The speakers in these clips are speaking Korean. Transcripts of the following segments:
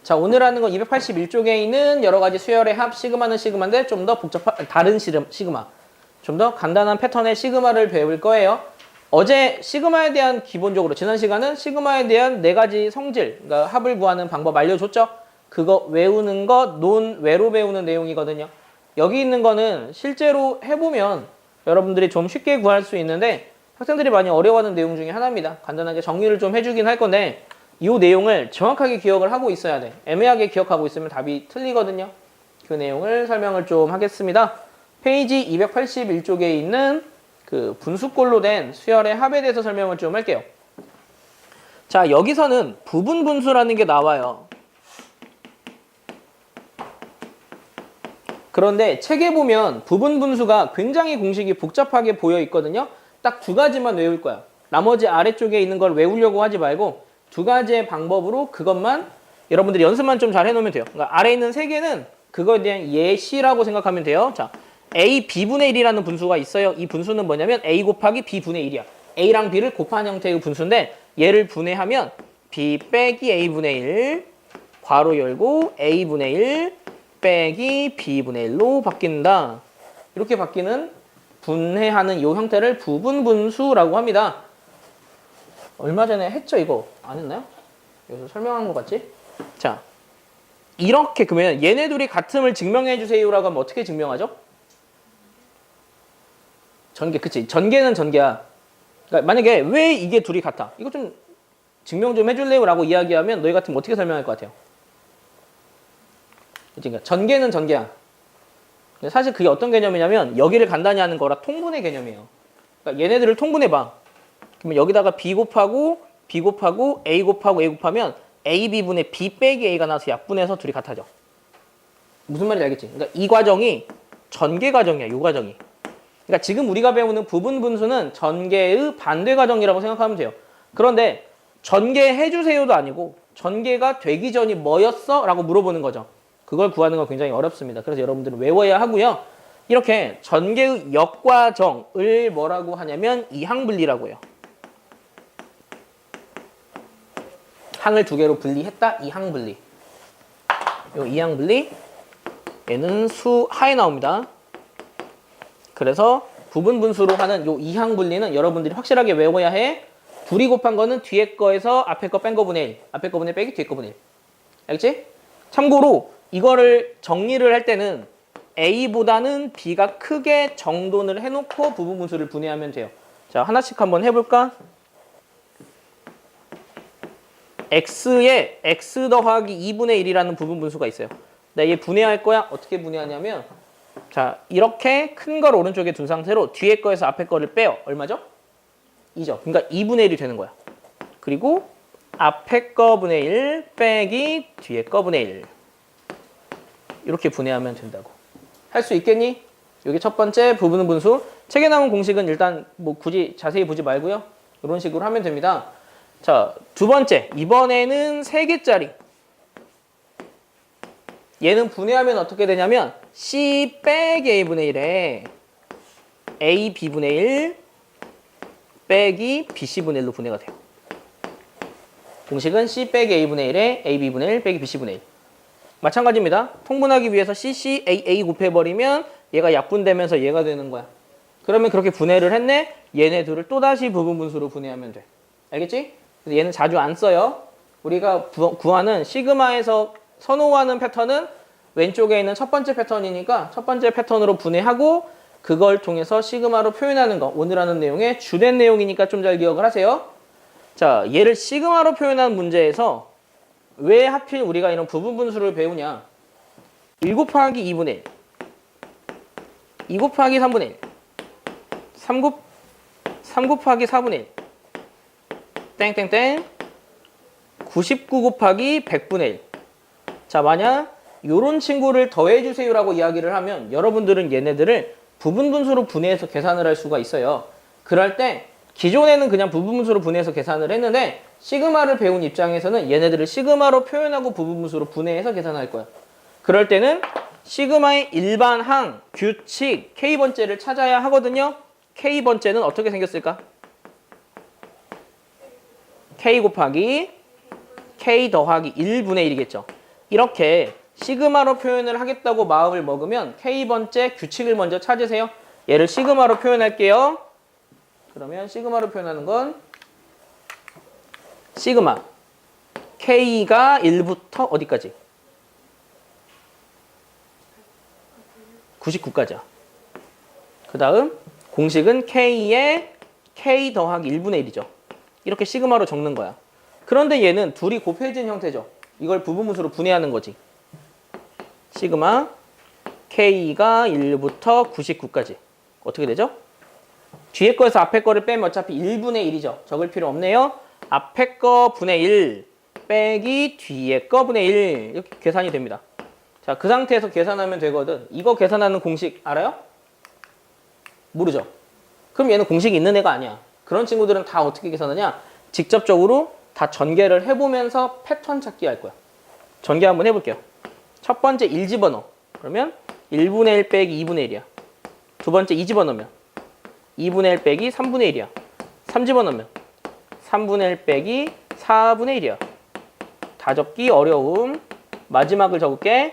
자, 오늘 하는 건 281쪽에 있는 여러 가지 수열의 합, 시그마는 시그마인데 좀 더 다른 시그마. 좀 더 간단한 패턴의 시그마를 배울 거예요. 어제 시그마에 대한 기본적으로 지난 시간은 시그마에 대한 4가지 성질, 그러니까 합을 구하는 방법 알려줬죠? 그거 외우는 것, 논외로 배우는 내용이거든요. 여기 있는 거는 실제로 해보면 여러분들이 좀 쉽게 구할 수 있는데 학생들이 많이 어려워하는 내용 중에 하나입니다. 간단하게 정리를 좀 해주긴 할 건데 이 내용을 정확하게 기억을 하고 있어야 돼. 애매하게 기억하고 있으면 답이 틀리거든요. 그 내용을 설명을 좀 하겠습니다. 페이지 281쪽에 있는 그 분수꼴로 된 수열의 합에 대해서 설명을 좀 할게요. 자, 여기서는 부분 분수라는 게 나와요. 그런데 책에 보면 부분 분수가 굉장히 공식이 복잡하게 보여 있거든요. 딱 2가지만 외울 거야. 나머지 아래쪽에 있는 걸 외우려고 하지 말고 2가지의 방법으로 그것만 여러분들이 연습만 좀 잘 해놓으면 돼요. 그러니까 아래 있는 3개는 그거에 대한 예시라고 생각하면 돼요. 자, a b분의 1이라는 분수가 있어요. 이 분수는 뭐냐면 a 곱하기 b분의 1이야. a랑 b를 곱한 형태의 분수인데 얘를 분해하면 b 빼기 a분의 1 괄호 열고 a분의 1 빼기 b분의 1로 바뀐다. 이렇게 바뀌는 분해하는 이 형태를 부분 분수라고 합니다. 얼마 전에 했죠, 이거? 안 했나요? 여기서 설명한 것 같지? 자, 이렇게 그러면 얘네 둘이 같음을 증명해 주세요라고 하면 어떻게 증명하죠? 전개, 그치? 전개는 전개야. 그러니까 만약에 왜 이게 둘이 같아? 이거 좀 증명 좀 해줄래요? 라고 이야기하면 너희 같으면 어떻게 설명할 것 같아요? 그러니까 전개는 전개야. 근데 사실 그게 어떤 개념이냐면 여기를 간단히 하는 거라 통분의 개념이에요. 그러니까 얘네들을 통분해봐. 그러면 여기다가 b 곱하고 a 곱하고 a 곱하면 ab분의 b 빼기 a가 나와서 약분해서 둘이 같아져. 무슨 말인지 알겠지? 그러니까 이 과정이 전개 과정이야. 이 과정이. 그러니까 지금 우리가 배우는 부분 분수는 전개의 반대 과정이라고 생각하면 돼요. 그런데 전개해주세요도 아니고 전개가 되기 전이 뭐였어? 라고 물어보는 거죠. 그걸 구하는 건 굉장히 어렵습니다. 그래서 여러분들은 외워야 하고요. 이렇게 전개의 역과정을 뭐라고 하냐면 이항분리라고 해요. 항을 2개로 분리했다. 이항분리. 요 이항분리. 얘는 수 하에 나옵니다. 그래서 부분 분수로 하는 요 이항분리는 여러분들이 확실하게 외워야 해. 둘이 곱한 거는 뒤에 거에서 앞에 거 뺀 거분의 1. 앞에 거분의 빼기 뒤에 거분의 1. 알겠지? 참고로 이거를 정리를 할 때는 A보다는 B가 크게 정돈을 해놓고 부분 분수를 분해하면 돼요. 자, 하나씩 한번 해볼까? X에 X 더하기 2분의 1이라는 부분 분수가 있어요. 나 얘 분해할 거야. 어떻게 분해하냐면 자, 이렇게 큰 걸 오른쪽에 둔 상태로 뒤에 거에서 앞에 거를 빼요. 얼마죠? 2죠. 그러니까 2분의 1이 되는 거야. 그리고 앞에 거분의 1 빼기 뒤에 거분의 1. 이렇게 분해하면 된다고. 할 수 있겠니? 여기 첫 번째 부분 분수. 책에 나온 공식은 일단 뭐 굳이 자세히 보지 말고요. 이런 식으로 하면 됩니다. 자, 2번째. 이번에는 3개짜리. 얘는 분해하면 어떻게 되냐면 C 빼기 A분의 1에 A B분의 1 빼기 BC분의 1로 분해가 돼요. 공식은 C 빼기 A분의 1에 A B분의 1 빼기 BC분의 1. 마찬가지입니다. 통분하기 위해서 CCAA 곱해버리면 얘가 약분되면서 얘가 되는 거야. 그러면 그렇게 분해를 했네? 얘네 둘을 또다시 부분 분수로 분해하면 돼. 알겠지? 근데 얘는 자주 안 써요. 우리가 구하는 시그마에서 선호하는 패턴은 왼쪽에 있는 첫 번째 패턴이니까 첫 번째 패턴으로 분해하고 그걸 통해서 시그마로 표현하는 거. 오늘 하는 내용의 주된 내용이니까 좀 잘 기억을 하세요. 자, 얘를 시그마로 표현한 문제에서 왜 하필 우리가 이런 부분 분수를 배우냐? 1 곱하기 2분의 1, 2 곱하기 3분의 1, 3 곱하기 4분의 1, 땡땡땡, 99 곱하기 100분의 1. 자, 만약 요런 친구를 더해주세요라고 이야기를 하면 여러분들은 얘네들을 부분 분수로 분해해서 계산을 할 수가 있어요. 그럴 때 기존에는 그냥 부분 분수로 분해해서 계산을 했는데 시그마를 배운 입장에서는 얘네들을 시그마로 표현하고 부분 분수로 분해해서 계산할 거야. 그럴 때는 시그마의 일반항, 규칙, K번째를 찾아야 하거든요. K번째는 어떻게 생겼을까? K 곱하기 K 더하기 1분의 1이겠죠. 이렇게 시그마로 표현을 하겠다고 마음을 먹으면 K번째 규칙을 먼저 찾으세요. 얘를 시그마로 표현할게요. 그러면 시그마로 표현하는 건 시그마 K가 1부터 어디까지? 99까지야. 그 다음 공식은 K에 K 더하기 1분의 1이죠. 이렇게 시그마로 적는 거야. 그런데 얘는 둘이 곱해진 형태죠. 이걸 부분분수로 분해하는 거지. 시그마 K가 1부터 99까지. 어떻게 되죠? 뒤에 거에서 앞에 거를 빼면 어차피 1분의 1이죠. 적을 필요 없네요. 앞에 거 분의 1 빼기 뒤에 거 분의 1 이렇게 계산이 됩니다. 자, 그 상태에서 계산하면 되거든. 이거 계산하는 공식 알아요? 모르죠? 그럼 얘는 공식이 있는 애가 아니야. 그런 친구들은 다 어떻게 계산하냐? 직접적으로 다 전개를 해보면서 패턴 찾기 할 거야. 전개 한번 해볼게요. 첫 번째 1 집어넣어. 그러면 1분의 1 빼기 2분의 1이야. 두 번째 2 집어넣으면 2분의 1 빼기 3분의 1이야. 3 집어넣으면 3분의 1 빼기 4분의 1이야. 다 적기 어려움. 마지막을 적을게.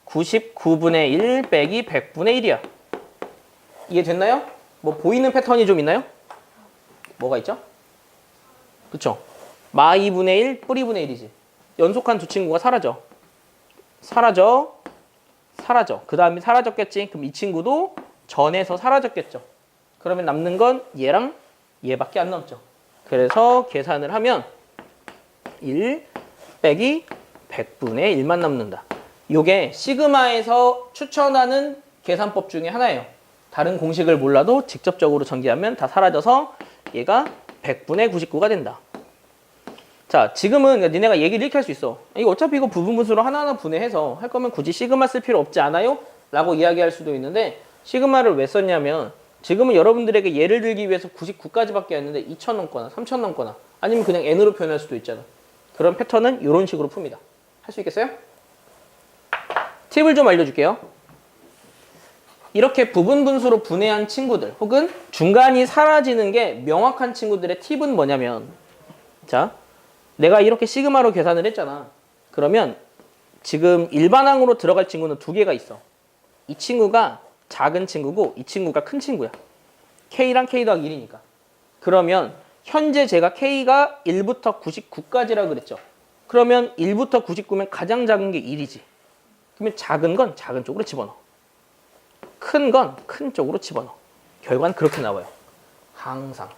99분의 1 빼기 100분의 1이야. 이해됐나요? 뭐 보이는 패턴이 좀 있나요? 뭐가 있죠? 그쵸? 마 2분의 1, 뿌리 분의 1이지. 연속한 두 친구가 사라져. 사라져. 그 다음에 사라졌겠지. 그럼 이 친구도 전에서 사라졌겠죠. 그러면 남는 건 얘랑 얘밖에 안 남죠. 그래서 계산을 하면 1 빼기 100분의 1만 남는다. 요게 시그마에서 추천하는 계산법 중에 하나예요. 다른 공식을 몰라도 직접적으로 전개하면 다 사라져서 얘가 100분의 99가 된다. 자, 지금은 니네가 얘기를 이렇게 할 수 있어. 이거 어차피 이거 부분분수로 하나하나 분해해서 할 거면 굳이 시그마 쓸 필요 없지 않아요? 라고 이야기할 수도 있는데 시그마를 왜 썼냐면 지금은 여러분들에게 예를 들기 위해서 99까지밖에 안 했는데 2000 넘거나 3000 넘거나 아니면 그냥 n으로 표현할 수도 있잖아. 그런 패턴은 이런 식으로 풉니다. 할 수 있겠어요? 팁을 좀 알려줄게요. 이렇게 부분분수로 분해한 친구들 혹은 중간이 사라지는 게 명확한 친구들의 팁은 뭐냐면 자, 내가 이렇게 시그마로 계산을 했잖아. 그러면 지금 일반항으로 들어갈 친구는 두 개가 있어. 이 친구가 작은 친구고 이 친구가 큰 친구야. K랑 K 더하기 1이니까. 그러면 현재 제가 K가 1부터 99까지라고 그랬죠. 그러면 1부터 99면 가장 작은 게 1이지. 그러면 작은 건 작은 쪽으로 집어넣어. 큰 건 큰 쪽으로 집어넣어. 결과는 그렇게 나와요. 항상.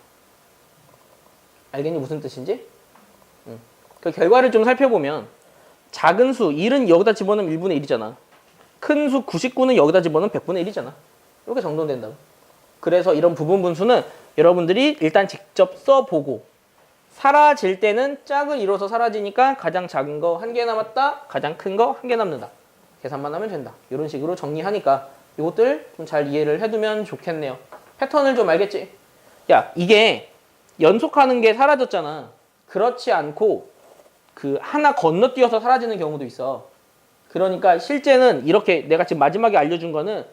알겠니? 무슨 뜻인지? 그 결과를 좀 살펴보면 작은 수 1은 여기다 집어넣으면 1분의 1이잖아. 큰 수 99는 여기다 집어넣으면 100분의 1이잖아. 이렇게 정돈된다고. 그래서 이런 부분분수는 여러분들이 일단 직접 써보고 사라질 때는 짝을 이뤄서 사라지니까 가장 작은 거 한 개 남았다. 가장 큰 거 한 개 남는다. 계산만 하면 된다. 이런 식으로 정리하니까 이것들 좀 잘 이해를 해두면 좋겠네요. 패턴을 좀 알겠지? 야, 이게 연속하는 게 사라졌잖아. 그렇지 않고 그 하나 건너뛰어서 사라지는 경우도 있어. 그러니까 실제는 이렇게 내가 지금 마지막에 알려준 거는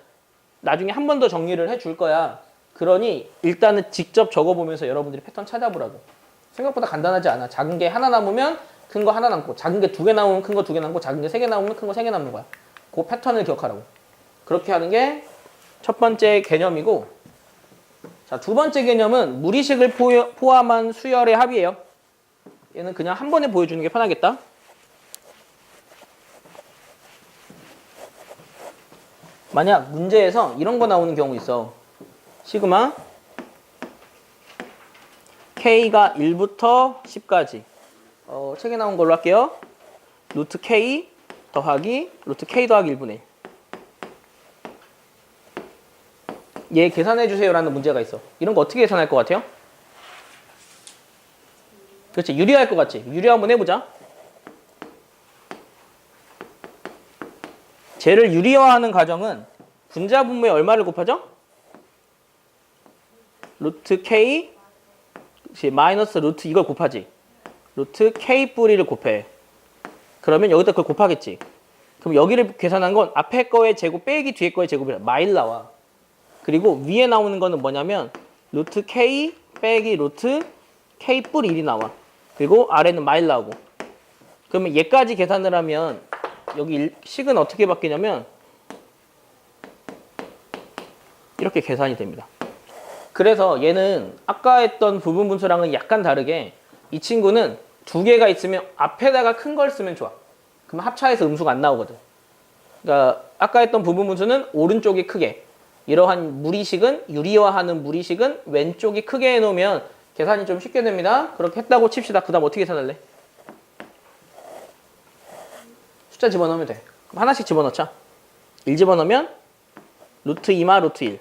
나중에 한 번 더 정리를 해줄 거야. 그러니 일단은 직접 적어보면서 여러분들이 패턴 찾아보라고. 생각보다 간단하지 않아. 작은 게 하나 남으면 큰 거 하나 남고 작은 게 두 개 남으면 큰 거 두 개 남고 작은 게 세 개 남으면 큰 거 세 개 남는 거야. 그 패턴을 기억하라고. 그렇게 하는 게 첫 번째 개념이고 자, 두 번째 개념은 무리식을 포함한 수열의 합이에요. 얘는 그냥 한 번에 보여주는 게 편하겠다. 만약 문제에서 이런 거 나오는 경우 있어. 시그마 K가 1부터 10까지 책에 나온 걸로 할게요. 루트 K 더하기 루트 K 더하기 1분의 1. 얘 계산해 주세요 라는 문제가 있어. 이런 거 어떻게 계산할 것 같아요? 그렇지, 유리할 것 같지? 유리 한번 해보자. 쟤를 유리화하는 과정은 분자 분모에 얼마를 곱하죠? 루트 K 마이너스 루트 이걸 곱하지. 루트 K 뿌리를 곱해. 그러면 여기다 그걸 곱하겠지. 그럼 여기를 계산한 건 앞에 거의 제곱 빼기 뒤에 거의 제곱이라 마일 나와. 그리고 위에 나오는 거는 뭐냐면 루트 K 빼기 루트 K 뿌리 1이 나와. 그리고 아래는 마일 나오고. 그러면 얘까지 계산을 하면 여기 식은 어떻게 바뀌냐면 이렇게 계산이 됩니다. 그래서 얘는 아까 했던 부분 분수랑은 약간 다르게 이 친구는 두 개가 있으면 앞에다가 큰 걸 쓰면 좋아. 그럼 합차해서 음수가 안 나오거든. 그러니까 아까 했던 부분 분수는 오른쪽이 크게, 이러한 무리식은, 유리화하는 무리식은 왼쪽이 크게 해놓으면 계산이 좀 쉽게 됩니다. 그렇게 했다고 칩시다. 그 다음 어떻게 계산할래? 숫자 집어넣으면 돼. 그럼 하나씩 집어넣자. 1 집어넣으면 루트 2마 루트 1.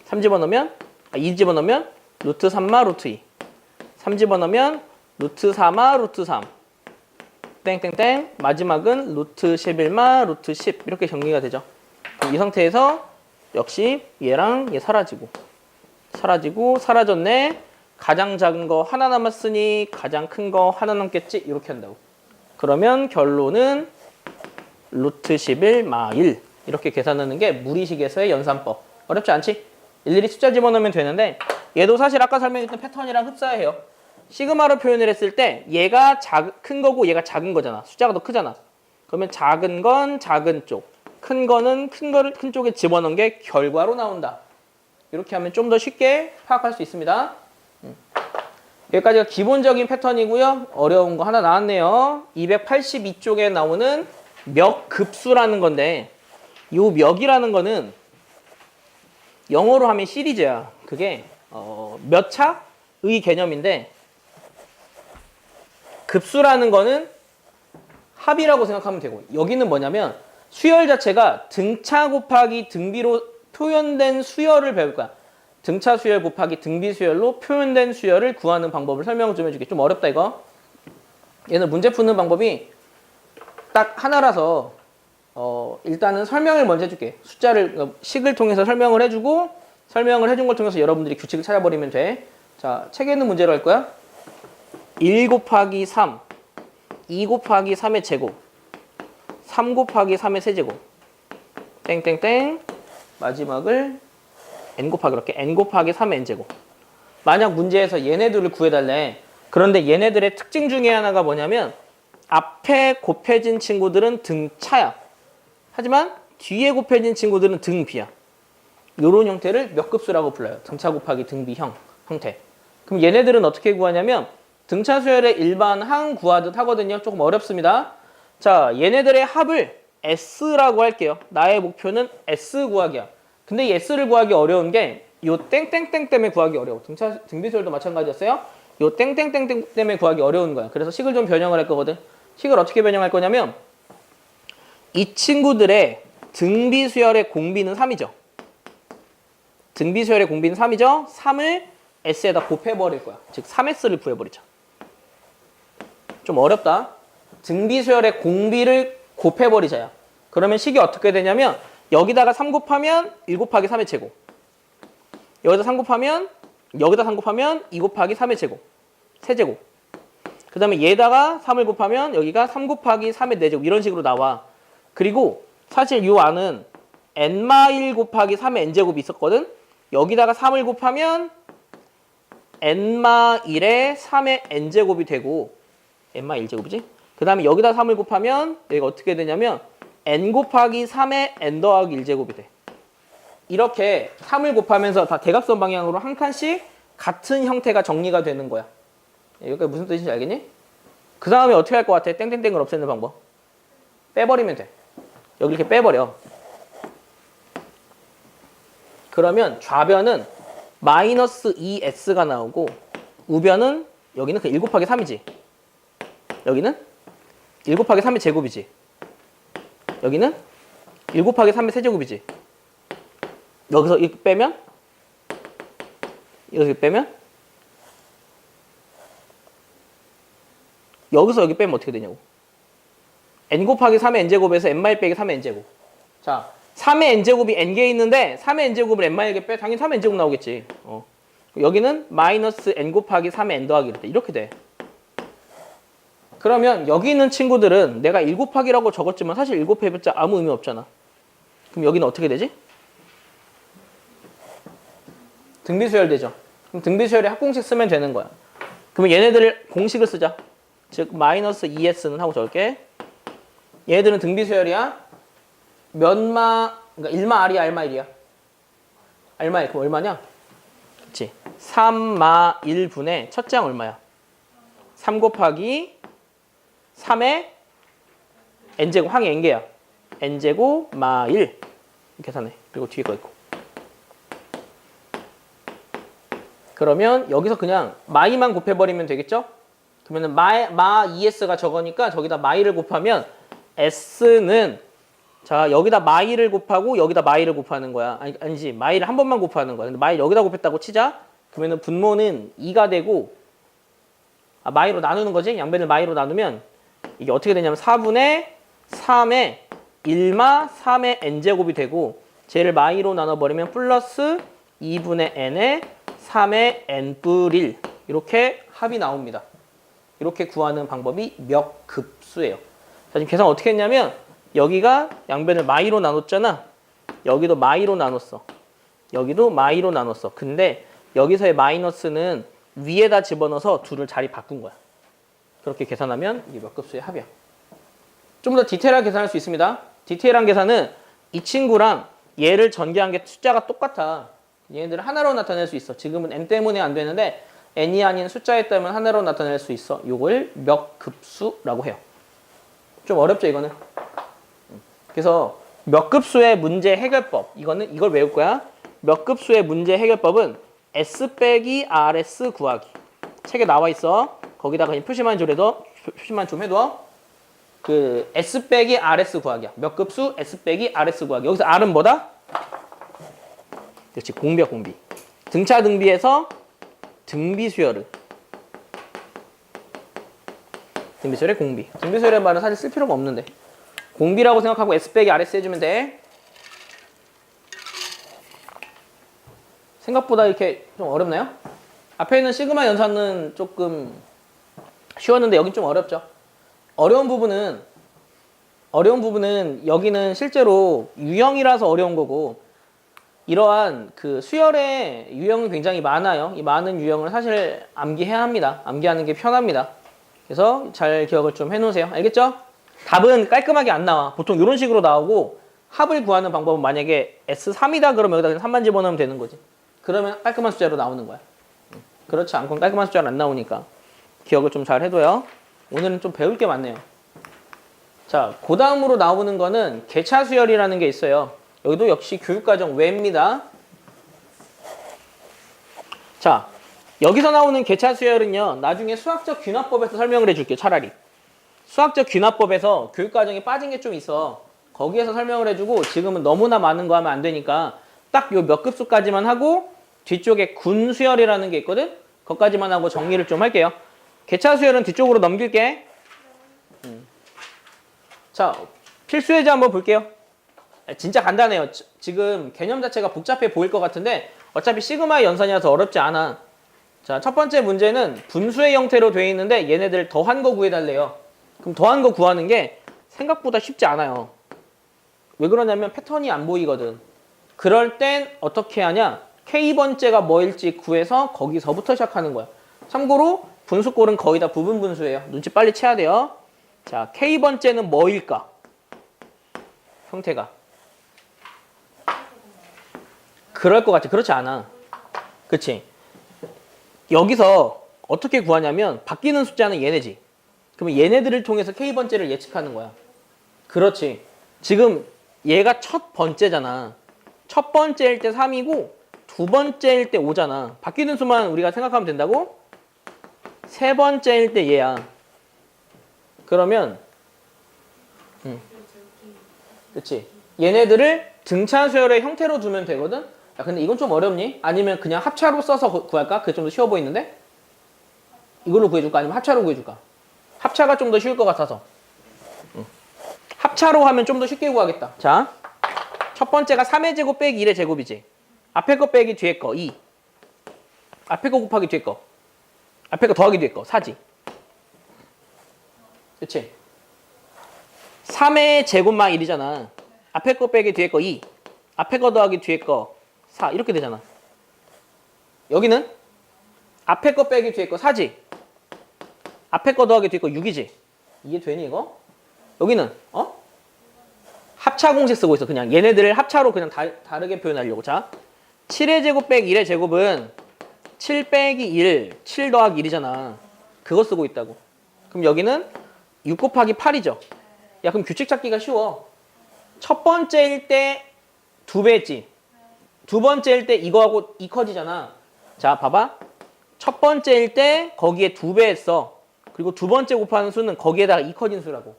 3 집어넣으면 2 집어넣으면 루트 3마 루트 2. 3 집어넣으면 루트 4마 루트 3. 땡땡땡. 마지막은 루트 11마 루트 10. 이렇게 정리가 되죠. 이 상태에서 역시 얘랑 얘 사라지고 사라졌네. 가장 작은 거 하나 남았으니 가장 큰 거 하나 남겠지. 이렇게 한다고. 그러면 결론은 루트 11 마 1. 이렇게 계산하는 게 무리식에서의 연산법. 어렵지 않지? 일일이 숫자 집어넣으면 되는데 얘도 사실 아까 설명했던 패턴이랑 흡사해요. 시그마로 표현을 했을 때 얘가 큰 거고 얘가 작은 거잖아. 숫자가 더 크잖아. 그러면 작은 건 작은 쪽, 큰 거는 큰 쪽에 집어넣은 게 결과로 나온다. 이렇게 하면 좀 더 쉽게 파악할 수 있습니다. 여기까지가 기본적인 패턴이고요. 어려운 거 하나 나왔네요. 282쪽에 나오는 멱급수라는 건데 이 멱이라는 거는 영어로 하면 시리즈야. 그게 몇 차의 개념인데 급수라는 거는 합이라고 생각하면 되고 여기는 뭐냐면 수열 자체가 등차 곱하기 등비로 표현된 수열을 배울 거야. 등차 수열 곱하기 등비 수열로 표현된 수열을 구하는 방법을 설명을 좀 해줄게. 좀 어렵다 이거. 얘는 문제 푸는 방법이 딱 하나라서 일단은 설명을 먼저 해줄게. 식을 통해서 설명을 해주고 설명을 해준 걸 통해서 여러분들이 규칙을 찾아버리면 돼. 자, 책에 있는 문제로 할 거야. 1 곱하기 3, 2 곱하기 3의 제곱, 3 곱하기 3의 세제곱, 땡땡땡, 마지막을 n 곱하기 이렇게 n 곱하기 3의 n제곱. 만약 문제에서 얘네들을 구해달래. 그런데 얘네들의 특징 중에 하나가 뭐냐면 앞에 곱해진 친구들은 등차야. 하지만 뒤에 곱해진 친구들은 등비야. 이런 형태를 멱급수라고 불러요. 등차 곱하기 등비형 형태. 그럼 얘네들은 어떻게 구하냐면 등차 수열의 일반항 구하듯 하거든요. 조금 어렵습니다. 자, 얘네들의 합을 S라고 할게요. 나의 목표는 S 구하기야. 근데 이 S를 구하기 어려운 게 요 땡땡땡 때문에 구하기 어려워. 등비 수열도 마찬가지였어요. 요 땡땡땡 때문에 구하기 어려운 거야. 그래서 식을 좀 변형을 할 거거든. 식을 어떻게 변형할 거냐면 이 친구들의 등비 수열의 공비는 3이죠. 등비 수열의 공비는 3이죠. 3을 S에다 곱해버릴 거야. 즉 3S를 구해버리자. 좀 어렵다. 등비 수열의 공비를 곱해버리자야. 그러면 식이 어떻게 되냐면 여기다가 3 곱하면 1 곱하기 3의 제곱. 여기다 3 곱하면 2 곱하기 3의 제곱. 세제곱. 그 다음에 얘다가 3을 곱하면 여기가 3 곱하기 3의 4제곱. 이런 식으로 나와. 그리고 사실 이 안은 n-1 곱하기 3의 n제곱이 있었거든. 여기다가 3을 곱하면 n-1의 3의 n제곱이 되고 n-1제곱이지? 그 다음에 여기다 3을 곱하면 여기가 어떻게 되냐면 n 곱하기 3의 n 더하기 1제곱이 돼. 이렇게 3을 곱하면서 다 대각선 방향으로 한 칸씩 같은 형태가 정리가 되는 거야. 여기까지 무슨 뜻인지 알겠니? 그 다음에 어떻게 할 것 같아? 땡땡땡을 없애는 방법. 빼버리면 돼. 여기 이렇게 빼버려. 그러면 좌변은 마이너스 2s가 나오고 우변은 여기는 그 1 곱하기 3이지. 여기는 1 곱하기 3의 제곱이지. 여기는 1 곱하기 3의 세제곱이지. 여기서 이렇게 빼면 여기서 빼면 여기서 여기 빼면 어떻게 되냐고. n 곱하기 3의 n제곱에서 n-1 빼기 3의 n제곱. 자, 3의 n제곱이 n개 있는데 3의 n제곱을 n-1개 빼 당연히 3의 n제곱 나오겠지. 여기는 마이너스 n 곱하기 3의 n 더하기 이렇게 돼. 그러면 여기 있는 친구들은 내가 1 곱하기라고 적었지만 사실 1 곱해봤자 아무 의미 없잖아. 그럼 여기는 어떻게 되지? 등비수열 되죠. 그럼 등비수열에 합공식 쓰면 되는 거야. 그러면 얘네들 공식을 쓰자. 즉 마이너스 2s는 하고 적을게. 얘네들은 등비 수열이야. 그러니까 1마 R이야, R마 1이야? R마 1, 그럼 얼마냐? 그치. 3마 1분의 첫째 항 얼마야? 3 곱하기 3의 n제곱, 항이 n개야. n제곱 마 1. 계산해. 그리고 뒤에 거 있고. 그러면 여기서 그냥 마이만 곱해버리면 되겠죠? 그러면 마 2s가 저거니까 저기다 마이를 곱하면 s는 자 여기다 마이를 곱하고 여기다 마이를 곱하는 거야. 아니지 마이를 한 번만 곱하는 거야. 근데 마이 여기다 곱했다고 치자. 그러면 분모는 2가 되고 마이로 나누는 거지. 양변을 마이로 나누면 이게 어떻게 되냐면 4분의 3의 1마 3의 n제곱이 되고 쟤를 마이로 나눠버리면 플러스 2분의 n의 3의 n뿔 1 이렇게 합이 나옵니다. 이렇게 구하는 방법이 멱급수예요. 자, 지금 계산 어떻게 했냐면 여기가 양변을 마이로 나눴잖아. 여기도 마이로 나눴어. 여기도 마이로 나눴어. 근데 여기서의 마이너스는 위에다 집어넣어서 둘을 자리 바꾼 거야. 그렇게 계산하면 이게 멱급수의 합이야. 좀 더 디테일하게 계산할 수 있습니다. 디테일한 계산은 이 친구랑 얘를 전개한 게 숫자가 똑같아. 얘네들을 하나로 나타낼 수 있어. 지금은 n 때문에 안 되는데 n이 아닌 숫자에 따르면 하나로 나타낼 수 있어. 요걸 멱급수라고 해요. 좀 어렵죠 이거는. 그래서 멱급수의 문제 해결법 이걸 외울 거야. 멱급수의 문제 해결법은 S 빼기 RS 구하기. 책에 나와 있어. 거기다가 표시만 좀 해둬. 그 S 빼기 RS 구하기야. 멱급수 S 빼기 RS 구하기. 여기서 R은 뭐다? 그렇지, 공비야 공비. 등차 등비에서 등비 수열을. 등비 수열의 공비. 등비 수열의 말은 사실 쓸 필요가 없는데. 공비라고 생각하고 S 빼기 RS 해주면 돼. 생각보다 이렇게 좀 어렵나요? 앞에 있는 시그마 연산은 조금 쉬웠는데 여긴 좀 어렵죠. 어려운 부분은 여기는 실제로 유형이라서 어려운 거고 이러한 그 수열의 유형이 굉장히 많아요. 이 많은 유형을 사실 암기해야 합니다. 암기하는 게 편합니다. 그래서 잘 기억을 좀 해놓으세요. 알겠죠? 답은 깔끔하게 안 나와. 보통 이런 식으로 나오고 합을 구하는 방법은 만약에 S3이다 그러면 여기다 그냥 3만 집어넣으면 되는 거지. 그러면 깔끔한 숫자로 나오는 거야. 그렇지 않고는 깔끔한 숫자로 안 나오니까 기억을 좀 잘 해둬요. 오늘은 좀 배울 게 많네요. 자, 그 다음으로 나오는 거는 개차 수열이라는 게 있어요. 여기도 역시 교육과정 외입니다. 자, 여기서 나오는 개차 수열은요. 나중에 수학적 균합법에서 설명을 해줄게요. 차라리. 수학적 균합법에서 교육과정에 빠진 게 좀 있어. 거기에서 설명을 해주고 지금은 너무나 많은 거 하면 안 되니까 딱 요 몇 급수까지만 하고 뒤쪽에 군수열이라는 게 있거든? 그것까지만 하고 정리를 좀 할게요. 개차 수열은 뒤쪽으로 넘길게. 자, 필수예제 한번 볼게요. 진짜 간단해요. 지금 개념 자체가 복잡해 보일 것 같은데 어차피 시그마의 연산이라서 어렵지 않아. 자, 첫 번째 문제는 분수의 형태로 되어 있는데 얘네들 더한 거 구해달래요. 그럼 더한 거 구하는 게 생각보다 쉽지 않아요. 왜 그러냐면 패턴이 안 보이거든. 그럴 땐 어떻게 하냐? K번째가 뭐일지 구해서 거기서부터 시작하는 거야. 참고로 분수꼴은 거의 다 부분 분수예요. 눈치 빨리 채야 돼요. 자, K번째는 뭐일까? 형태가. 그럴 것 같아. 그렇지 않아. 그치? 여기서 어떻게 구하냐면 바뀌는 숫자는 얘네지. 그러면 얘네들을 통해서 K번째를 예측하는 거야. 그렇지. 지금 얘가 첫 번째잖아. 첫 번째일 때 3이고 두 번째일 때 5잖아. 바뀌는 수만 우리가 생각하면 된다고? 세 번째일 때 얘야. 그러면 그치? 얘네들을 등차 수열의 형태로 두면 되거든? 야, 근데 이건 좀 어렵니? 아니면 그냥 합차로 써서 구할까? 그게 좀 더 쉬워 보이는데? 이걸로 구해줄까? 아니면 합차로 구해줄까? 합차가 좀 더 쉬울 것 같아서. 합차로 하면 좀 더 쉽게 구하겠다. 자, 첫 번째가 3의 제곱 빼기 1의 제곱이지. 앞에 거 빼기 뒤에 거 2. 앞에 거 곱하기 뒤에 거. 앞에 거 더하기 뒤에 거 4지. 그치? 3의 제곱만 1이잖아. 앞에 거 빼기 뒤에 거 2. 앞에 거 더하기 뒤에 거 4. 이렇게 되잖아. 여기는 앞에 거 빼기 뒤에 거 4지. 앞에 거 더하기 뒤에 거 6이지. 이해 되니 이거? 여기는 합차 공식 쓰고 있어. 그냥 얘네들을 합차로 그냥 다르게 표현하려고. 자, 7의 제곱 빼기 1의 제곱은 7 빼기 1, 7 더하기 1이잖아. 그거 쓰고 있다고. 그럼 여기는 6 곱하기 8이죠. 야, 그럼 규칙 찾기가 쉬워. 첫 번째일 때 2배 했지. 두 번째일 때 이거하고 2 커지잖아. 자, 봐봐. 첫 번째일 때 거기에 2배 했어. 그리고 두 번째 곱하는 수는 거기에다가 2 커진 수라고.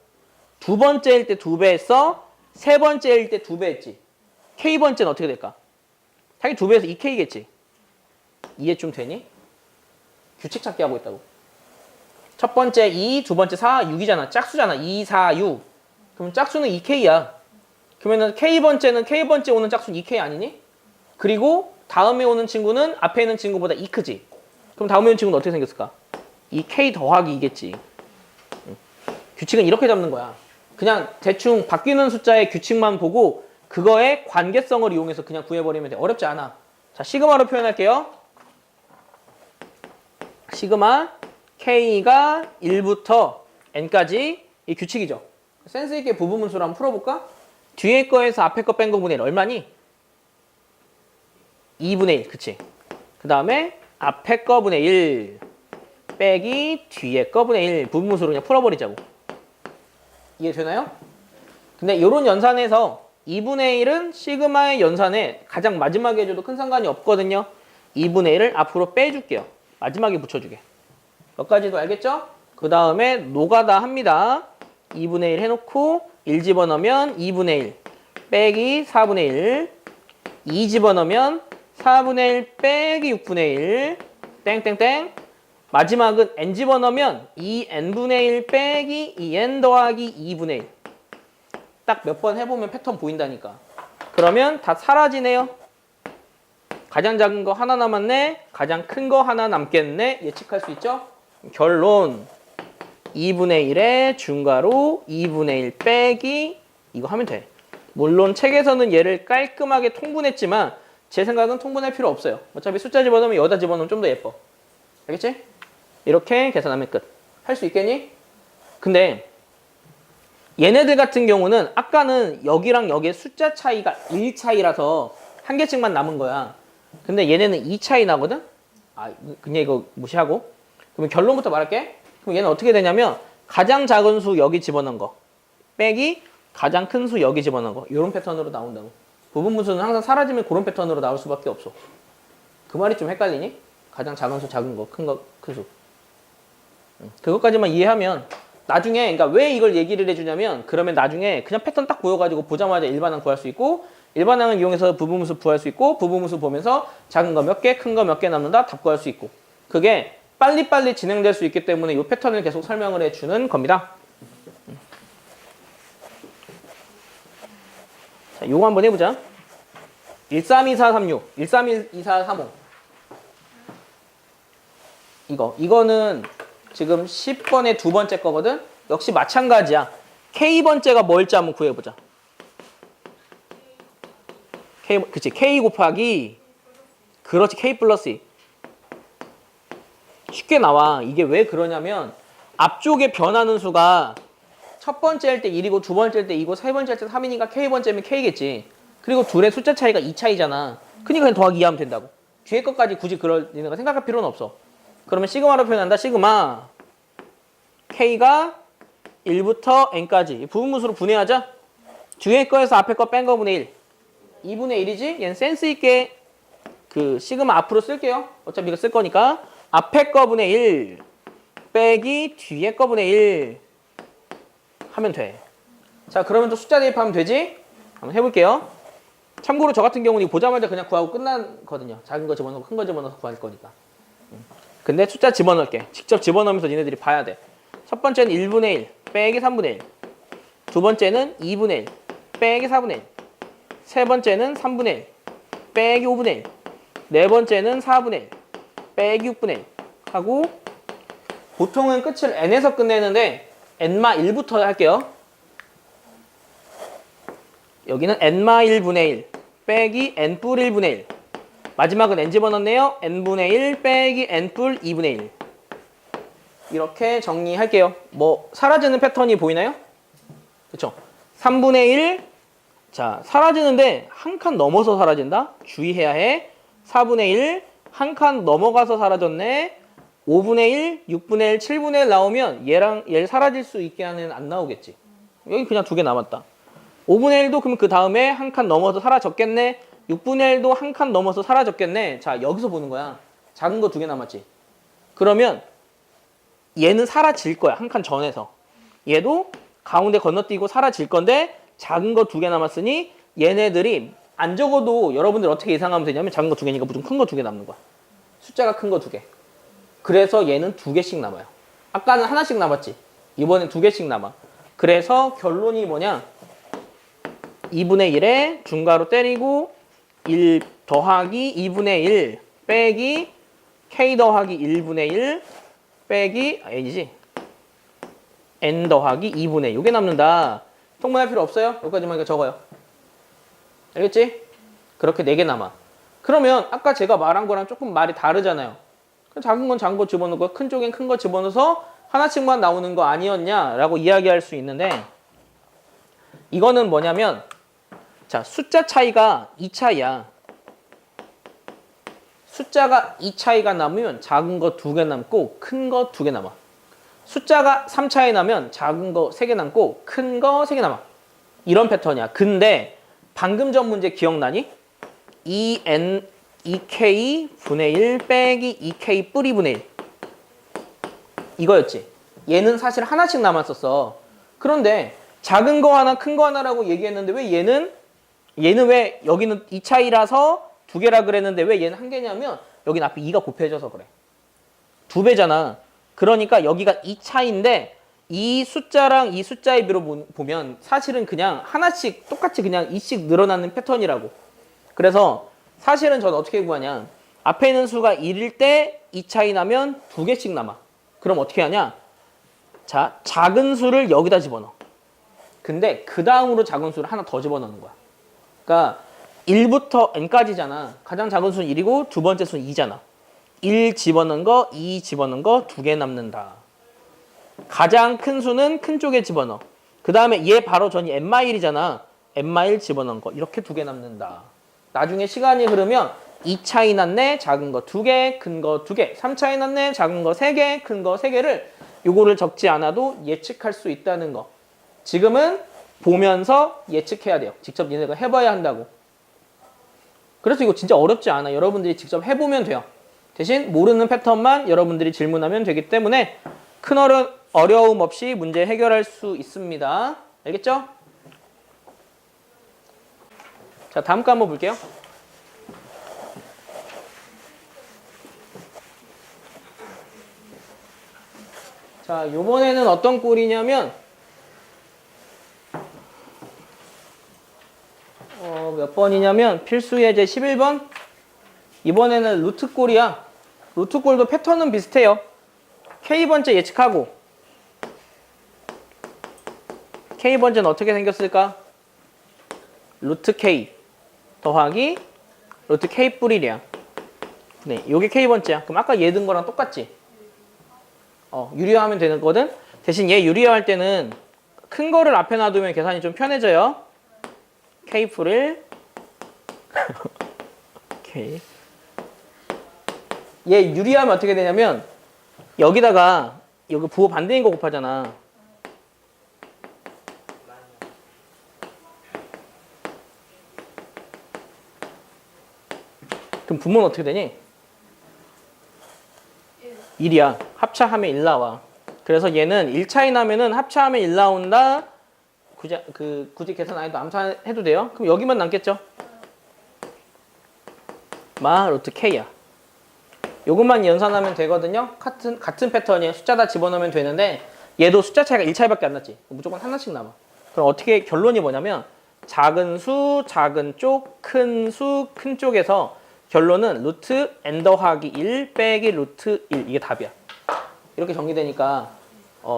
두 번째일 때 2배 했어. 세 번째일 때 2배 했지. K번째는 어떻게 될까? 당연히 2배에서 2K겠지. 이해 좀 되니? 규칙 찾기 하고 있다고. 첫 번째 2, 두 번째 4, 6이잖아. 짝수잖아. 2, 4, 6. 그럼 짝수는 2K야. 그러면은 K번째는 K번째 오는 짝수는 2K 아니니? 그리고 다음에 오는 친구는 앞에 있는 친구보다 2 크지. 그럼 다음에 오는 친구는 어떻게 생겼을까? 2K 더하기 2겠지. 규칙은 이렇게 잡는 거야. 그냥 대충 바뀌는 숫자의 규칙만 보고 그거의 관계성을 이용해서 그냥 구해버리면 돼. 어렵지 않아. 자, 시그마로 표현할게요. 시그마 K가 1부터 N까지 이 규칙이죠. 센스 있게 부분분수를 한번 풀어볼까? 뒤에 거에서 앞에 거 뺀 거분의 1 얼마니? 2분의 1, 그치? 그 다음에 앞에 거분의 1 빼기 뒤에 거분의 1 부분분수로 그냥 풀어버리자고. 이해되나요? 근데 이런 연산에서 2분의 1은 시그마의 연산에 가장 마지막에 해줘도 큰 상관이 없거든요. 2분의 1을 앞으로 빼줄게요. 마지막에 붙여주게. 여기까지도 알겠죠? 그 다음에 노가다 합니다. 2분의 1 해놓고 1 집어넣으면 2분의 1 빼기 4분의 1 2 집어넣으면 4분의 1 빼기 6분의 1 땡땡땡 마지막은 n 집어넣으면 2n분의 1 빼기 2n 더하기 2분의 1 딱 몇 번 해보면 패턴 보인다니까. 그러면 다 사라지네요. 가장 작은 거 하나 남았네. 가장 큰 거 하나 남겠네. 예측할 수 있죠? 결론 2분의 1의 중괄호 2분의 1 빼기 이거 하면 돼. 물론 책에서는 얘를 깔끔하게 통분했지만 제 생각은 통분할 필요 없어요. 어차피 숫자 집어넣으면 여기다 집어넣으면 좀 더 예뻐. 알겠지? 이렇게 계산하면 끝. 할 수 있겠니? 근데 얘네들 같은 경우는 아까는 여기랑 여기의 숫자 차이가 1 차이라서 한 개씩만 남은 거야. 근데 얘네는 2 차이 나거든? 아, 그냥 이거 무시하고. 그러면 결론부터 말할게. 그럼 얘는 어떻게 되냐면 가장 작은 수 여기 집어넣은 거 빼기 가장 큰 수 여기 집어넣은 거 이런 패턴으로 나온다고. 부분분수는 항상 사라지면 그런 패턴으로 나올 수밖에 없어. 그 말이 좀 헷갈리니? 가장 작은 수 작은 거, 큰 거, 큰 수. 그것까지만 이해하면 나중에 그러니까 왜 이걸 얘기를 해주냐면 그러면 나중에 그냥 패턴 딱 보여가지고 보자마자 일반항 구할 수 있고 일반항을 이용해서 부분분수 구할 수 있고 부분분수 보면서 작은 거 몇 개, 큰 거 몇 개 남는다 답 구할 수 있고 그게 빨리빨리 진행될 수 있기 때문에 이 패턴을 계속 설명을 해주는 겁니다. 자, 요거 한번 해보자. 132436, 132435 이거는 지금 10번의 두 번째 거거든? 역시 마찬가지야. K번째가 뭘지 한번 구해보자. 그치, K 곱하기 그렇지, K 플러스 2 쉽게 나와. 이게 왜 그러냐면 앞쪽에 변하는 수가 첫 번째일 때 1이고 두 번째일 때 2고 세 번째일 때 3이니까 K번째면 K겠지. 그리고 둘의 숫자 차이가 2 차이잖아. 그러니까 그냥 더하기 2 하면 된다고. 뒤에 것까지 굳이 그럴 생각할 필요는 없어. 그러면 시그마로 표현한다. 시그마 K가 1부터 N까지 부분분수로 분해하자. 뒤에 거에서 앞에 거 뺀 거분의 1 2분의 1이지? 얘는 센스 있게 그 시그마 앞으로 쓸게요. 어차피 이거 쓸 거니까 앞에 거분의 1 빼기 뒤에 거분의 1 하면 돼. 자, 그러면 또 숫자 대입하면 되지? 한번 해볼게요. 참고로 저 같은 경우는 보자마자 그냥 구하고 끝나거든요. 작은 거 집어넣고 큰 거 집어넣어서 구할 거니까. 근데 숫자 집어넣을게. 직접 집어넣으면서 니네들이 봐야 돼. 첫 번째는 1분의 1 빼기 3분의 1 두 번째는 2분의 1 빼기 4분의 1 세 번째는 3분의 1 빼기 5분의 1 네 번째는 4분의 1 빼기 6분의 1 하고 보통은 끝을 n에서 끝내는데 n마 1부터 할게요. 여기는 n마 1분의 1 빼기 n뿔 1분의 1 마지막은 n 집어넣네요. n분의 1 빼기 n뿔 2분의 1 이렇게 정리할게요. 뭐 사라지는 패턴이 보이나요? 그쵸? 3분의 1 자, 사라지는데 한 칸 넘어서 사라진다? 주의해야 해. 4분의 1, 한 칸 넘어가서 사라졌네. 5분의 1, 6분의 1, 7분의 1 나오면 얘 사라질 수 있게 하는 안 나오겠지. 여기 그냥 두 개 남았다. 5분의 1도 그럼 그 다음에 한 칸 넘어서 사라졌겠네. 6분의 1도 한 칸 넘어서 사라졌겠네. 자, 여기서 보는 거야. 작은 거 두 개 남았지. 그러면 얘는 사라질 거야. 한 칸 전에서. 얘도 가운데 건너뛰고 사라질 건데 작은 거 두 개 남았으니 얘네들이 안 적어도 여러분들 어떻게 예상하면 되냐면 작은 거 두 개니까 무조건 큰 거 두 개 남는 거야. 숫자가 큰 거 두 개. 그래서 얘는 두 개씩 남아요. 아까는 하나씩 남았지. 이번엔 두 개씩 남아. 그래서 결론이 뭐냐? 2분의 1에 중괄호 때리고 1 더하기 2분의 1 빼기 k 더하기 1분의 1 빼기 n이지. n 더하기 2분의 1. 이게 남는다. 통분할 필요 없어요. 여기까지만 이거 적어요. 알겠지? 그렇게 4개 남아. 그러면 아까 제가 말한 거랑 조금 말이 다르잖아요. 작은 건 작은 거 집어넣고 큰 쪽엔 큰 거 집어넣어서 하나씩만 나오는 거 아니었냐라고 이야기할 수 있는데 이거는 뭐냐면 자, 숫자 차이가 2차이야. 숫자가 2차이가 남으면 작은 거 2개 남고 큰 거 2개 남아. 숫자가 3차이 나면 작은 거 3개 남고 큰 거 3개 남아. 이런 패턴이야. 근데 방금 전 문제 기억나니? 2n 2k 분의 1 빼기 2k 뿌리 분의 1 이거였지. 얘는 사실 하나씩 남았었어. 그런데 작은 거 하나 큰 거 하나라고 얘기했는데 왜 얘는 왜 여기는 2차이라서 2개라 그랬는데 왜 얘는 1개냐면 여긴 앞에 2가 곱해져서 그래. 2배잖아. 그러니까 여기가 2차인데 이 숫자랑 이 숫자의 비로 보면 사실은 그냥 하나씩 똑같이 그냥 2씩 늘어나는 패턴이라고. 그래서 사실은 저는 어떻게 구하냐. 앞에 있는 수가 1일 때 2차이 나면 2개씩 남아. 그럼 어떻게 하냐. 자, 작은 수를 여기다 집어넣어. 근데 그 다음으로 작은 수를 하나 더 집어넣는 거야. 그러니까 1부터 n까지잖아. 가장 작은 수는 1이고 두 번째 수는 2잖아. 1 집어넣은 거, 2 집어넣은 거 2개 남는다. 가장 큰 수는 큰 쪽에 집어넣어. 그 다음에 얘 바로 전이 n-1이잖아. n-1 집어넣은 거 이렇게 2개 남는다. 나중에 시간이 흐르면 2차이 났네, 작은 거 2개, 큰 거 2개. 3차이 났네, 작은 거 3개, 큰 거 3개를 요거를 적지 않아도 예측할 수 있다는 거. 지금은 보면서 예측해야 돼요. 직접 니네가 해봐야 한다고. 그래서 이거 진짜 어렵지 않아. 여러분들이 직접 해보면 돼요. 대신 모르는 패턴만 여러분들이 질문하면 되기 때문에 큰 어려움 없이 문제 해결할 수 있습니다. 알겠죠? 자, 다음 거 한번 볼게요. 자, 요번에는 어떤 꼴이냐면 몇 번이냐면 필수 예제 11번. 이번에는 루트 꼴이야. 루트 꼴도 패턴은 비슷해요. K번째 예측하고 K번째는 어떻게 생겼을까? 루트 K 더하기 루트 K 뿌리랴. 네, 요게 K번째야. 그럼 아까 얘 든 거랑 똑같지? 유리화하면 되는 거거든? 대신 얘 유리화할 때는 큰 거를 앞에 놔두면 계산이 좀 편해져요. K 풀을 K 얘 유리하면 어떻게 되냐면 여기다가 여기 부호 반대인 거 곱하잖아. 그럼 분모는 어떻게 되니? 1이야. 합차하면 1 나와. 그래서 얘는 1차이 나면은 합차하면 1 나온다. 굳이 계산 안 해도 암산해도 돼요. 그럼 여기만 남겠죠? 마 루트 K야. 요것만 연산하면 되거든요. 같은 패턴이에요. 숫자 다 집어넣으면 되는데 얘도 숫자 차이가 1차이밖에 안 났지. 무조건 하나씩 남아. 그럼 어떻게 결론이 뭐냐면 작은 수, 작은 쪽, 큰 수, 큰 쪽에서 결론은 루트 n 더하기 1 빼기 루트 1 이게 답이야. 이렇게 정리되니까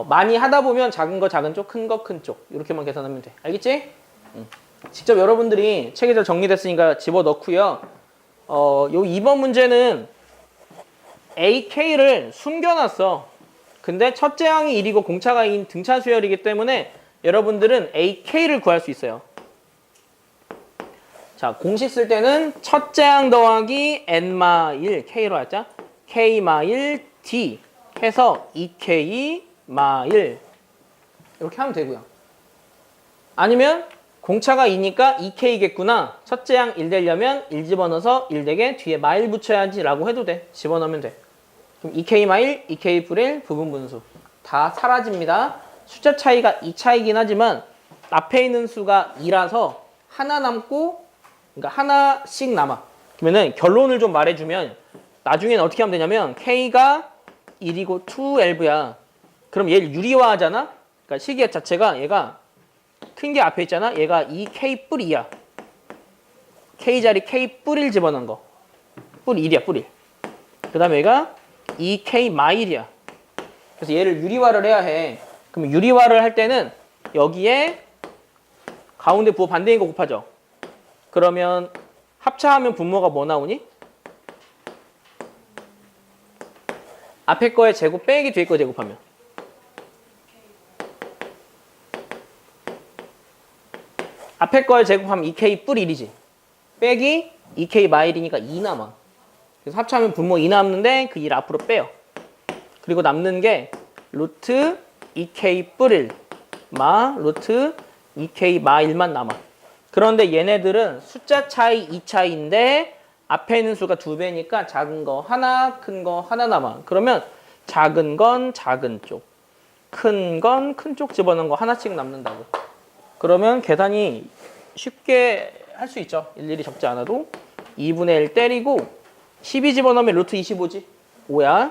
많이 하다 보면 작은 거 작은 쪽, 큰 거 큰 쪽 이렇게만 계산하면 돼. 알겠지? 직접 여러분들이 체계적으로 정리됐으니까 집어넣고요. 요 2번 문제는 AK를 숨겨놨어. 근데 첫째 항이 1이고 공차가 2인 등차 수열이기 때문에 여러분들은 AK를 구할 수 있어요. 자, 공식 쓸 때는 첫째 항 더하기 n-1 k로 하자. k-1 d 해서 2k-1 이렇게 하면 되고요. 아니면 공차가 2니까 2k겠구나. 첫째 항 1 되려면 1 집어넣어서 1 되게 뒤에 마일 붙여야지 라고 해도 돼. 집어넣으면 돼. 그럼 2k 마일, 2k 불1 부분 분수 다 사라집니다. 숫자 차이가 2 차이긴 하지만 앞에 있는 수가 2라서 하나 남고, 그러니까 하나씩 남아. 그러면은 결론을 좀 말해주면 나중에는 어떻게 하면 되냐면 k가 1이고 2lv야. 그럼 얘를 유리화하잖아. 그러니까 식의 자체가 얘가 큰 게 앞에 있잖아. 얘가 2k 뿔 2야. k 자리 k 뿔 1 집어넣은 거. 뿔 1이야, 뿔 1. 그 다음에 얘가 2k 마일이야. 그래서 얘를 유리화를 해야 해. 그럼 유리화를 할 때는 여기에 가운데 부호 반대인 거 곱하죠. 그러면 합차하면 분모가 뭐 나오니? 앞에 거의 제곱 빼기 뒤에 거 제곱하면. 앞에 거에 제곱하면 2k 뿔 1이지. 빼기 2k 마일이니까 2 남아. 그래서 합차하면 분모 2 남는데 그 1 앞으로 빼요. 그리고 남는 게 루트 2k 뿔 1 마 루트 2k 마 1만 남아. 그런데 얘네들은 숫자 차이 2 차이인데 앞에 있는 수가 2배니까 작은 거 하나, 큰 거 하나 남아. 그러면 작은 건 작은 쪽, 큰 건 큰 쪽 집어넣은 거 하나씩 남는다고. 그러면 계산이 쉽게 할 수 있죠. 일일이 적지 않아도. 2분의 1 때리고 12 집어넣으면 루트 25지. 5야.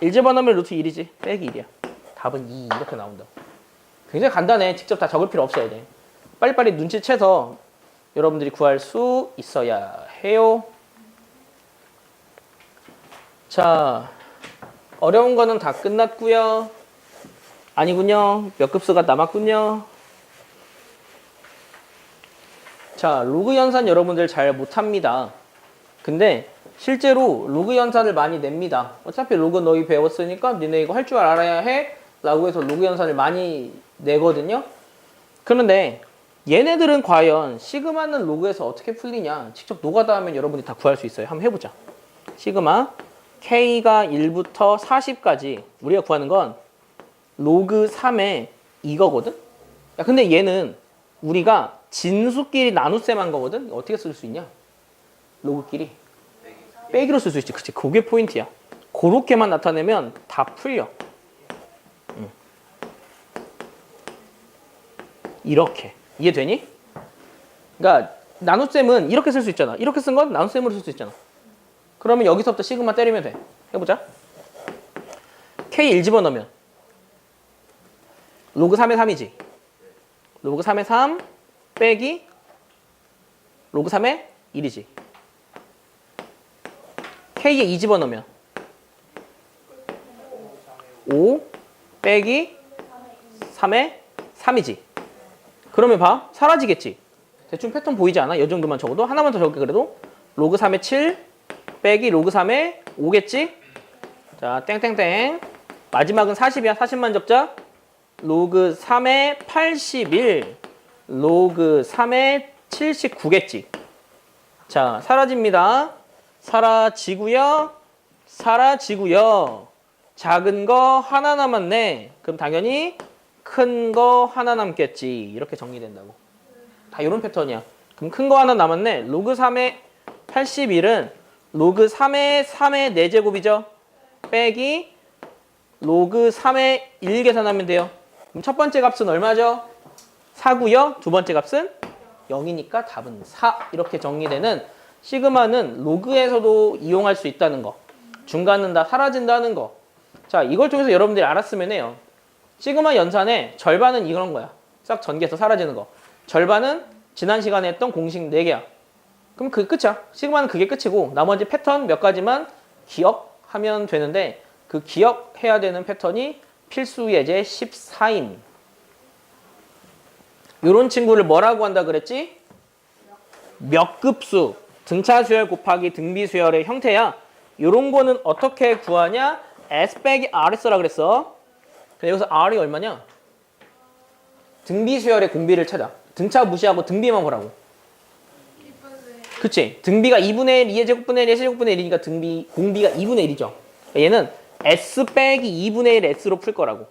1 집어넣으면 루트 1이지. 빼기 1이야. 답은 2 이렇게 나온다. 굉장히 간단해. 직접 다 적을 필요 없어야 돼. 빨리빨리 눈치채서 여러분들이 구할 수 있어야 해요. 자, 어려운 거는 다 끝났고요. 아니군요. 몇 급수가 남았군요. 자, 로그 연산 여러분들 잘 못합니다. 근데 실제로 로그 연산을 많이 냅니다. 어차피 로그 너희 배웠으니까 니네 이거 할 줄 알아야 해 라고 해서 로그 연산을 많이 내거든요. 그런데 얘네들은 과연 시그마는 로그에서 어떻게 풀리냐, 직접 노가다 하면 여러분이 다 구할 수 있어요. 한번 해보자. 시그마 K가 1부터 40까지 우리가 구하는 건 로그 3의 이거거든. 야, 근데 얘는 우리가 진수끼리 나눗셈 한 거거든. 어떻게 쓸 수 있냐? 로그끼리 빼기로 쓸 수 있지. 그치? 그게 포인트야. 그렇게만 나타내면 다 풀려. 이렇게. 이해되니? 그러니까 나눗셈은 이렇게 쓸 수 있잖아. 이렇게 쓴 건 나눗셈으로 쓸 수 있잖아. 그러면 여기서부터 시그마 때리면 돼. 해보자. K1 집어넣으면 로그 3의 3이지. 로그 3의 3 빼기 로그 3의 1이지. K에 2 집어넣으면 5 빼기 3의 3이지. 그러면 봐. 사라지겠지. 대충 패턴 보이지 않아? 이 정도만 적어도. 하나만 더 적을게. 그래도 로그 3의 7 빼기 로그 3의 5겠지? 자, 땡땡땡. 마지막은 40이야. 40만 적자. 로그 3의 81 로그 3의 79겠지. 자, 사라집니다. 사라지고요. 사라지고요. 작은 거 하나 남았네. 그럼 당연히 큰 거 하나 남겠지. 이렇게 정리된다고. 다 이런 패턴이야. 그럼 큰 거 하나 남았네. 로그 3의 81은 로그 3의 3의 4제곱이죠. 빼기 로그 3의 1 계산하면 돼요. 그럼 첫 번째 값은 얼마죠? 4고요. 두 번째 값은 0이니까 답은 4. 이렇게 정리되는 시그마는 로그에서도 이용할 수 있다는 거. 중간은 다 사라진다는 거. 자, 이걸 통해서 여러분들이 알았으면 해요. 시그마 연산의 절반은 이런 거야. 싹 전개해서 사라지는 거. 절반은 지난 시간에 했던 공식 4개야. 그럼 그게 끝이야. 시그마는 그게 끝이고 나머지 패턴 몇 가지만 기억하면 되는데 그 기억해야 되는 패턴이 필수 예제 14임. 요런 친구를 뭐라고 한다 그랬지? 몇 급수. 등차 수열 곱하기 등비 수열의 형태야. 요런 거는 어떻게 구하냐? S 빼기 R을 써라 그랬어. 근데 여기서 R이 얼마냐? 등비 수열의 공비를 찾아. 등차 무시하고 등비만 보라고. 그치? 등비가 2분의 1, 2의 제곱분의 1, 2의 제곱분의 1이니까 공비가 2분의 1이죠. 얘는 S 빼기 2분의 1 S로 풀 거라고.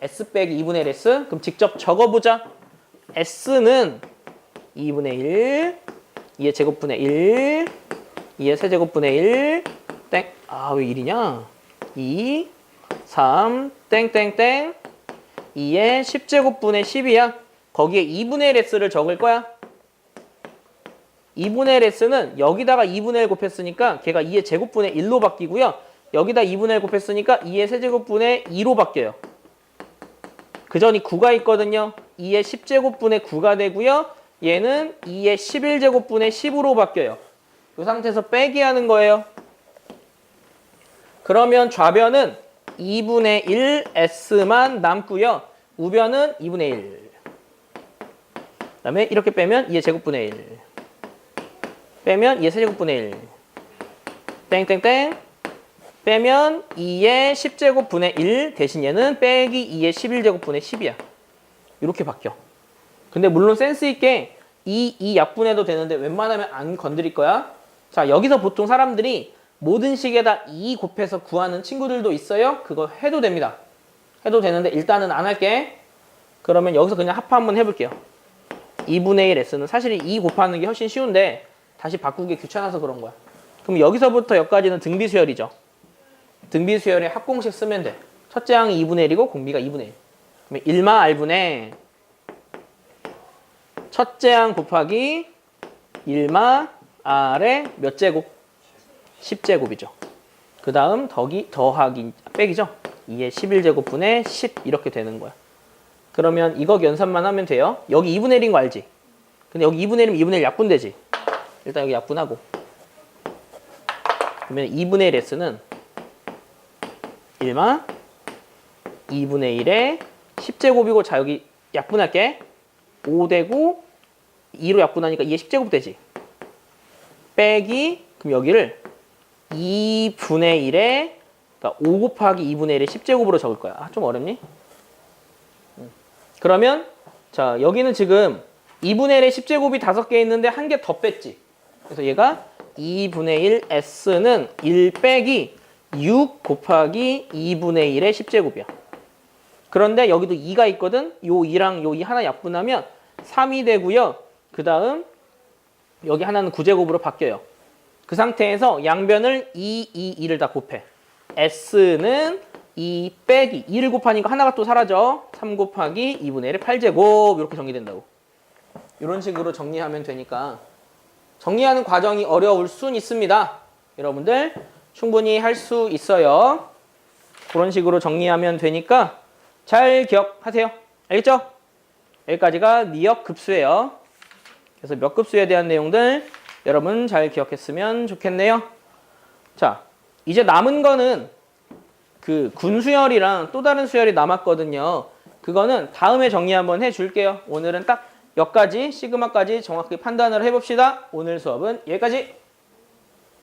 S 빼기 2분의 1 S. 그럼 직접 적어보자. S는 2분의 1, 2의 제곱분의 1, 2의 세제곱분의 1, 땡. 아, 왜 1이냐? 2, 3, 땡땡땡. 2의 10제곱분의 10이야. 거기에 2분의 1 S를 적을 거야. 2분의 1 S는 여기다가 2분의 1 곱했으니까 걔가 2의 제곱분의 1로 바뀌고요. 여기다 2분의 1 곱했으니까 2의 세제곱분의 2로 바뀌어요. 그 전이 9가 있거든요. 2의 10제곱분의 9가 되고요. 얘는 2의 11제곱분의 10으로 바뀌어요. 이 상태에서 빼기 하는 거예요. 그러면 좌변은 2분의 1 S만 남고요. 우변은 2분의 1. 그 다음에 이렇게 빼면 2의 제곱분의 1. 빼면 2의 세제곱분의 1. 땡땡땡. 빼면 2의 10제곱분의 1 대신 얘는 빼기 2의 11제곱분의 10이야. 이렇게 바뀌어. 근데 물론 센스 있게 이 약분해도 되는데 웬만하면 안 건드릴 거야. 자, 여기서 보통 사람들이 모든 식에다 2 곱해서 구하는 친구들도 있어요. 그거 해도 됩니다. 해도 되는데 일단은 안 할게. 그러면 여기서 그냥 합 한번 해볼게요. 2분의 1 S는 사실 2 곱하는 게 훨씬 쉬운데 다시 바꾸기 귀찮아서 그런 거야. 그럼 여기서부터 여기까지는 등비수열이죠. 등비수열의 합공식 쓰면 돼. 첫째 항이 2분의 1이고 공비가 2분의 1. 그러면 1마 R분의 첫째 항 곱하기 1마 R의 몇 제곱? 10제곱이죠. 그 다음 더하기 빼기죠. 2의 11제곱분의 10 이렇게 되는 거야. 그러면 이거 연산만 하면 돼요. 여기 2분의 1인 거 알지? 근데 여기 2분의 1이면 2분의 1 약분되지. 일단 여기 약분하고. 그러면 2분의 1 S는 1마 2분의 1에 10제곱이고 자 여기 약분할게. 5 되고 2로 약분하니까 2의 10제곱 되지. 빼기 그럼 여기를 2분의 1에 그러니까 5 곱하기 2분의 1에 10제곱으로 적을 거야. 아, 좀 어렵니? 그러면 자 여기는 지금 2분의 1에 10제곱이 5개 있는데 한 개 더 뺐지. 그래서 얘가 2분의 1 S는 1 빼기 6 곱하기 2분의 1의 10제곱이야. 그런데 여기도 2가 있거든. 요 2랑 요 2 하나 약분하면 3이 되고요. 그 다음 여기 하나는 9제곱으로 바뀌어요. 그 상태에서 양변을 2, 2, 2를 다 곱해. S는 2 빼기 2를 곱하니까 하나가 또 사라져. 3 곱하기 2분의 1의 8제곱 이렇게 정리된다고. 이런 식으로 정리하면 되니까 정리하는 과정이 어려울 순 있습니다. 여러분들 충분히 할 수 있어요. 그런 식으로 정리하면 되니까 잘 기억하세요. 알겠죠? 여기까지가 미역 급수예요. 그래서 몇 급수에 대한 내용들 여러분 잘 기억했으면 좋겠네요. 자, 이제 남은 거는 그 군수열이랑 또 다른 수열이 남았거든요. 그거는 다음에 정리 한번 해줄게요. 오늘은 딱 여기까지 시그마까지 정확히 판단을 해봅시다. 오늘 수업은 여기까지.